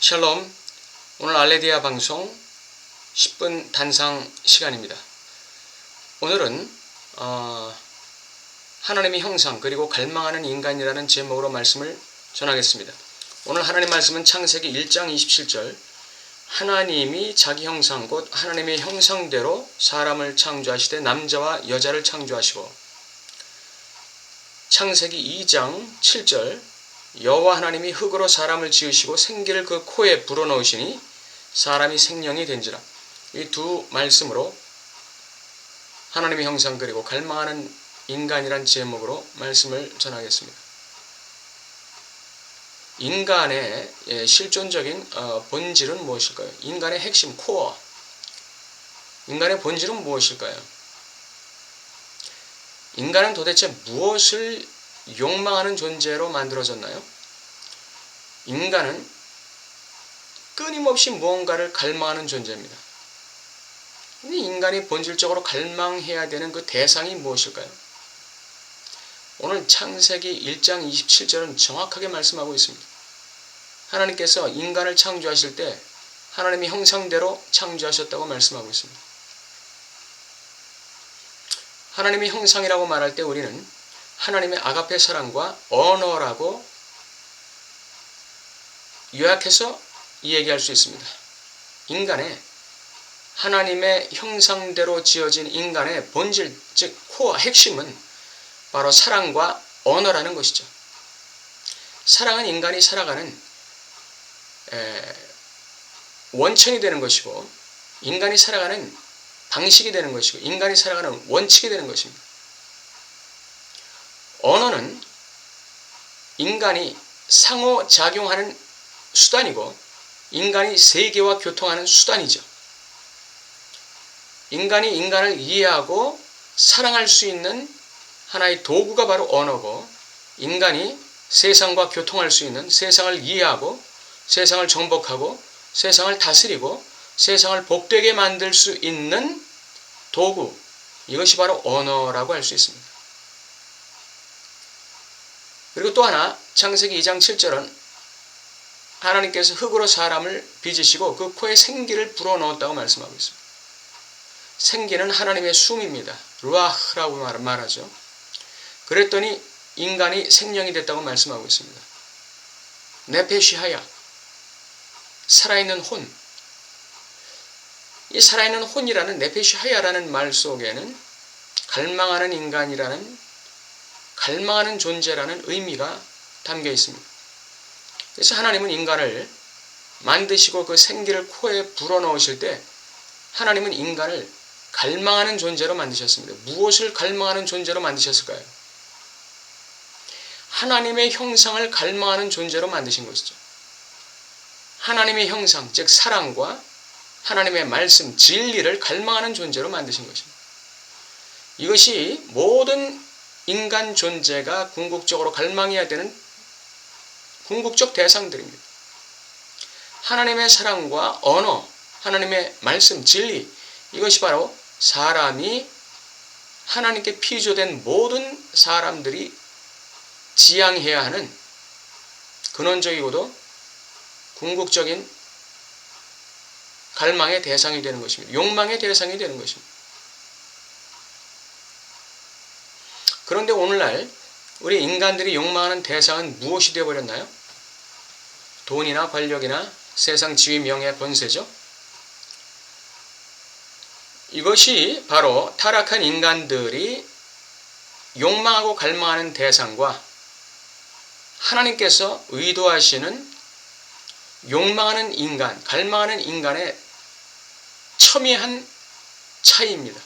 샬롬, 오늘 알레디아 방송 10분 단상 시간입니다. 오늘은 하나님의 형상 그리고 갈망하는 인간이라는 제목으로 말씀을 전하겠습니다. 오늘 하나님 말씀은 창세기 1장 27절 하나님이 자기 형상 곧 하나님의 형상대로 사람을 창조하시되 남자와 여자를 창조하시고, 창세기 2장 7절 여호와 하나님이 흙으로 사람을 지으시고 생기를 그 코에 불어넣으시니 사람이 생명이 된지라. 이 두 말씀으로 하나님의 형상 그리고 갈망하는 인간이란 제목으로 말씀을 전하겠습니다. 인간의 실존적인 본질은 무엇일까요? 인간의 핵심 코어, 인간의 본질은 무엇일까요? 인간은 도대체 무엇을 욕망하는 존재로 만들어졌나요? 인간은 끊임없이 무언가를 갈망하는 존재입니다. 근데 인간이 본질적으로 갈망해야 되는 그 대상이 무엇일까요? 오늘 창세기 1장 27절은 정확하게 말씀하고 있습니다. 하나님께서 인간을 창조하실 때 하나님의 형상대로 창조하셨다고 말씀하고 있습니다. 하나님의 형상이라고 말할 때 우리는 하나님의 아가페 사랑과 언어라고 요약해서 이야기할 수 있습니다. 인간의 하나님의 형상대로 지어진 인간의 본질, 즉 코어, 핵심은 바로 사랑과 언어라는 것이죠. 사랑은 인간이 살아가는 원천이 되는 것이고, 인간이 살아가는 방식이 되는 것이고, 인간이 살아가는 원칙이 되는 것입니다. 언어는 인간이 상호작용하는 수단이고, 인간이 세계와 교통하는 수단이죠. 인간이 인간을 이해하고 사랑할 수 있는 하나의 도구가 바로 언어고, 인간이 세상과 교통할 수 있는, 세상을 이해하고 세상을 정복하고 세상을 다스리고 세상을 복되게 만들 수 있는 도구, 이것이 바로 언어라고 할 수 있습니다. 그리고 또 하나, 창세기 2장 7절은 하나님께서 흙으로 사람을 빚으시고 그 코에 생기를 불어넣었다고 말씀하고 있습니다. 생기는 하나님의 숨입니다. 루아흐라고 말하죠. 그랬더니 인간이 생명이 됐다고 말씀하고 있습니다. 네페시하야, 살아있는 혼. 이 살아있는 혼이라는 네페시하야라는 말 속에는 갈망하는 인간이라는, 갈망하는 존재라는 의미가 담겨 있습니다. 그래서 하나님은 인간을 만드시고 그 생기를 코에 불어넣으실 때 하나님은 인간을 갈망하는 존재로 만드셨습니다. 무엇을 갈망하는 존재로 만드셨을까요? 하나님의 형상을 갈망하는 존재로 만드신 것이죠. 하나님의 형상, 즉 사랑과 하나님의 말씀, 진리를 갈망하는 존재로 만드신 것입니다. 이것이 모든 인간 존재가 궁극적으로 갈망해야 되는 궁극적 대상들입니다. 하나님의 사랑과 언어, 하나님의 말씀, 진리, 이것이 바로 사람이 하나님께 피조된 모든 사람들이 지향해야 하는 근원적이고도 궁극적인 갈망의 대상이 되는 것입니다. 욕망의 대상이 되는 것입니다. 그런데 오늘날 우리 인간들이 욕망하는 대상은 무엇이 되어버렸나요? 돈이나 권력이나 세상 지위, 명예, 권세죠. 이것이 바로 타락한 인간들이 욕망하고 갈망하는 대상과 하나님께서 의도하시는 욕망하는 인간, 갈망하는 인간의 첨예한 차이입니다.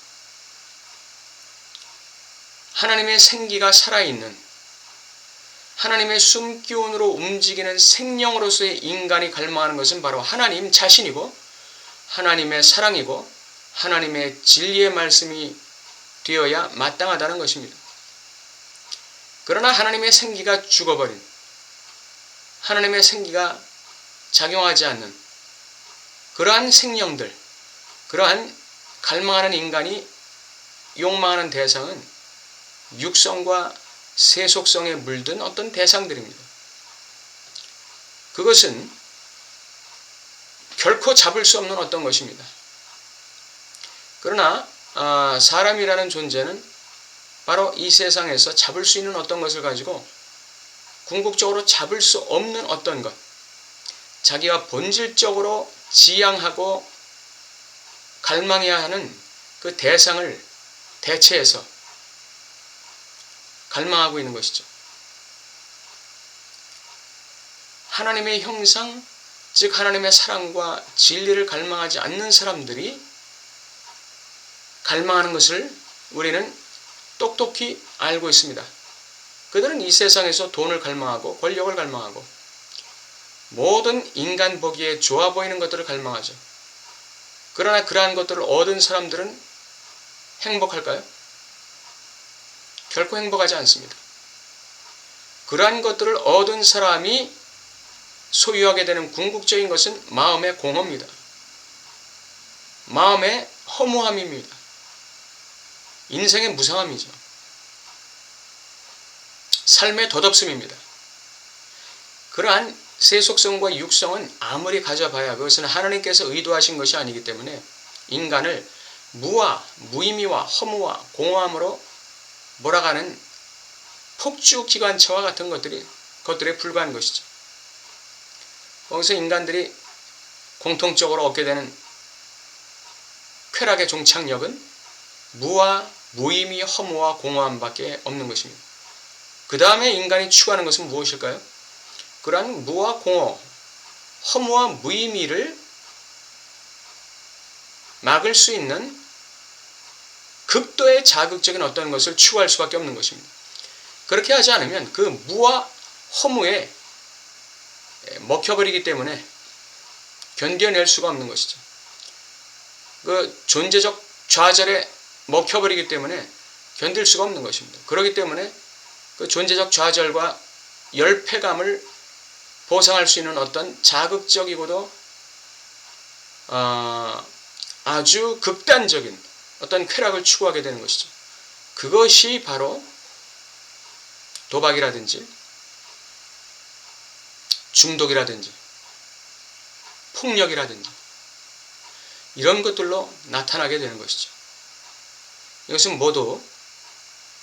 하나님의 생기가 살아있는, 하나님의 숨기운으로 움직이는 생명으로서의 인간이 갈망하는 것은 바로 하나님 자신이고 하나님의 사랑이고 하나님의 진리의 말씀이 되어야 마땅하다는 것입니다. 그러나 하나님의 생기가 죽어버린, 하나님의 생기가 작용하지 않는 그러한 생명들, 그러한 갈망하는 인간이 욕망하는 대상은 육성과 세속성에 물든 어떤 대상들입니다. 그것은 결코 잡을 수 없는 어떤 것입니다. 그러나 사람이라는 존재는 바로 이 세상에서 잡을 수 있는 어떤 것을 가지고 궁극적으로 잡을 수 없는 어떤 것, 자기가 본질적으로 지향하고 갈망해야 하는 그 대상을 대체해서 갈망하고 있는 것이죠. 하나님의 형상, 즉 하나님의 사랑과 진리를 갈망하지 않는 사람들이 갈망하는 것을 우리는 똑똑히 알고 있습니다. 그들은 이 세상에서 돈을 갈망하고 권력을 갈망하고 모든 인간 보기에 좋아 보이는 것들을 갈망하죠. 그러나 그러한 것들을 얻은 사람들은 행복할까요? 결코 행복하지 않습니다. 그러한 것들을 얻은 사람이 소유하게 되는 궁극적인 것은 마음의 공허입니다. 마음의 허무함입니다. 인생의 무상함이죠. 삶의 덧없음입니다. 그러한 세속성과 육성은 아무리 가져봐야 그것은 하나님께서 의도하신 것이 아니기 때문에 인간을 무와 무의미와 허무와 공허함으로 몰아가는 폭주기관차와 같은 것들에 불과한 것이죠. 거기서 인간들이 공통적으로 얻게 되는 쾌락의 종착역은 무와 무의미, 허무와 공허함밖에 없는 것입니다. 그 다음에 인간이 추구하는 것은 무엇일까요? 그러한 무와 공허, 허무와 무의미를 막을 수 있는 극도의 자극적인 어떤 것을 추구할 수밖에 없는 것입니다. 그렇게 하지 않으면 그 무와 허무에 먹혀버리기 때문에 견뎌낼 수가 없는 것이죠. 그 존재적 좌절에 먹혀버리기 때문에 견딜 수가 없는 것입니다. 그렇기 때문에 그 존재적 좌절과 열패감을 보상할 수 있는 어떤 자극적이고도 아주 극단적인 어떤 쾌락을 추구하게 되는 것이죠. 그것이 바로 도박이라든지 중독이라든지 폭력이라든지 이런 것들로 나타나게 되는 것이죠. 이것은 모두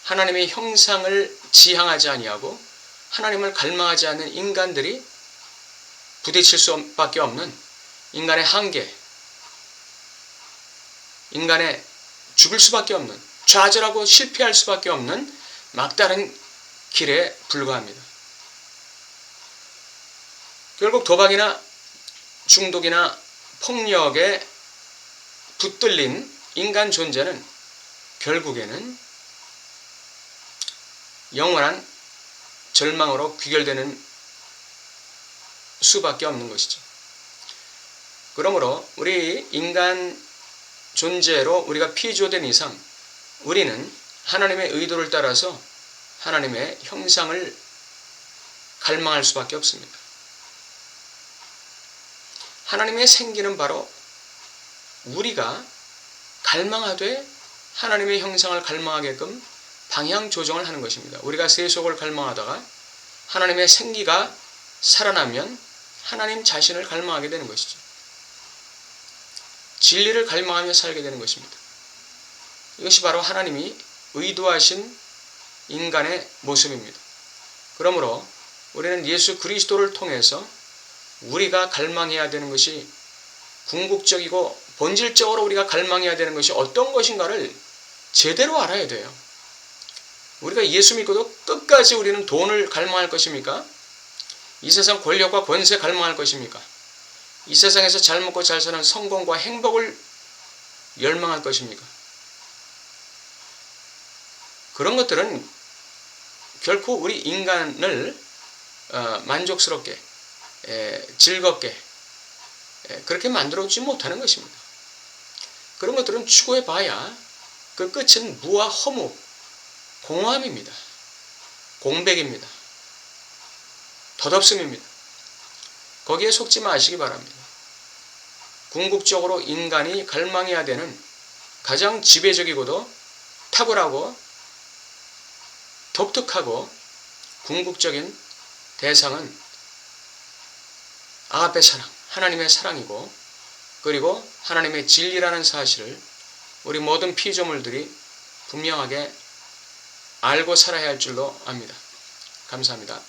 하나님의 형상을 지향하지 아니하고 하나님을 갈망하지 않는 인간들이 부딪힐 수밖에 없는 인간의 한계, 인간의 죽을 수밖에 없는, 좌절하고 실패할 수밖에 없는 막다른 길에 불과합니다. 결국 도박이나 중독이나 폭력에 붙들린 인간 존재는 결국에는 영원한 절망으로 귀결되는 수밖에 없는 것이죠. 그러므로 우리 인간 존재로 우리가 피조된 이상 우리는 하나님의 의도를 따라서 하나님의 형상을 갈망할 수밖에 없습니다. 하나님의 생기는 바로 우리가 갈망하되 하나님의 형상을 갈망하게끔 방향 조정을 하는 것입니다. 우리가 세속을 갈망하다가 하나님의 생기가 살아나면 하나님 자신을 갈망하게 되는 것이죠. 진리를 갈망하며 살게 되는 것입니다. 이것이 바로 하나님이 의도하신 인간의 모습입니다. 그러므로 우리는 예수 그리스도를 통해서 우리가 갈망해야 되는 것이 궁극적이고 본질적으로 우리가 갈망해야 되는 것이 어떤 것인가를 제대로 알아야 돼요. 우리가 예수 믿고도 끝까지 우리는 돈을 갈망할 것입니까? 이 세상 권력과 권세 갈망할 것입니까? 이 세상에서 잘 먹고 잘 사는 성공과 행복을 열망할 것입니까? 그런 것들은 결코 우리 인간을 만족스럽게 즐겁게 그렇게 만들어주지 못하는 것입니다. 그런 것들은 추구해 봐야 그 끝은 무와 허무, 공허함입니다. 공백입니다. 덧없음입니다. 거기에 속지 마시기 바랍니다. 궁극적으로 인간이 갈망해야 되는 가장 지배적이고도 탁월하고 독특하고 궁극적인 대상은 아가페 사랑, 하나님의 사랑이고 그리고 하나님의 진리라는 사실을 우리 모든 피조물들이 분명하게 알고 살아야 할 줄로 압니다. 감사합니다.